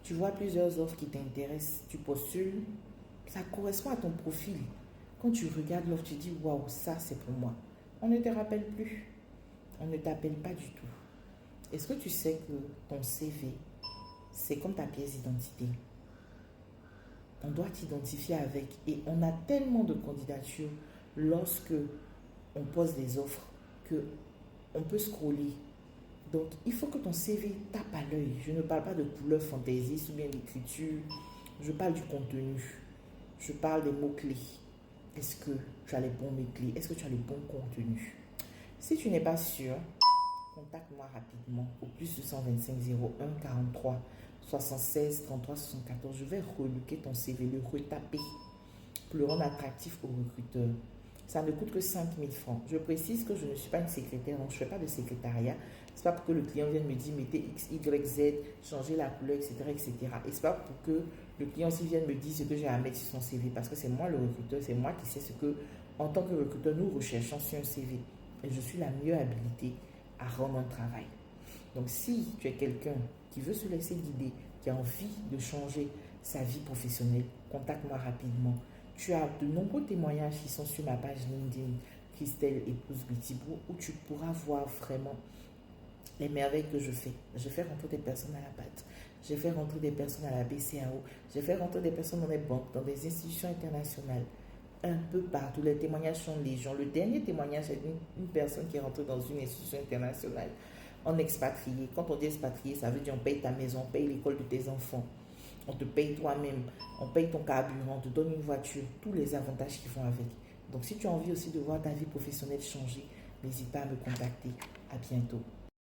Tu vois plusieurs offres qui t'intéressent, tu postules, ça correspond à ton profil. Quand tu regardes l'offre, tu dis waouh, ça c'est pour moi. On ne te rappelle plus, on ne t'appelle pas du tout. Est-ce que tu sais que ton CV, c'est comme ta pièce d'identité? On doit t'identifier avec et on a tellement de candidatures lorsque on pose des offres que on peut scroller. Donc, il faut que ton CV tape à l'œil. Je ne parle pas de couleur fantaisiste ou bien d'écriture. Je parle du contenu. Je parle des mots-clés. Est-ce que tu as les bons mots-clés? Est-ce que tu as le bon contenu? Si tu n'es pas sûr, contacte-moi rapidement au plus 225 01 43 76 33 74. Je vais relooker ton CV, le retaper pour le rendre attractif aux recruteurs. Ça ne coûte que 5 000 francs. Je précise que je ne suis pas une secrétaire, donc je ne fais pas de secrétariat. Ce n'est pas pour que le client vienne me dire mettez X, Y, Z, changez la couleur, etc. etc. Et ce n'est pas pour que le client aussi vienne me dire ce que j'ai à mettre sur son CV. Parce que c'est moi le recruteur, c'est moi qui sais ce que, en tant que recruteur, nous recherchons sur un CV. Et je suis la mieux habilitée à rendre un travail. Donc si tu es quelqu'un qui veut se laisser guider, qui a envie de changer sa vie professionnelle, contacte-moi rapidement. Tu as de nombreux témoignages qui sont sur ma page LinkedIn, Christelle Épouse Bitibo, où tu pourras voir vraiment les merveilles que je fais. Je fais rentrer des personnes à la BAT, je fais rentrer des personnes à la BCAO, je fais rentrer des personnes dans les banques, dans des institutions internationales, un peu partout. Les témoignages sont légion. Le dernier témoignage, c'est une personne qui est rentrée dans une institution internationale en expatrié. Quand on dit expatrié, ça veut dire on paye ta maison, on paye l'école de tes enfants. On te paye toi-même, on paye ton carburant, on te donne une voiture, tous les avantages qui vont avec. Donc si tu as envie aussi de voir ta vie professionnelle changer, n'hésite pas à me contacter. À bientôt.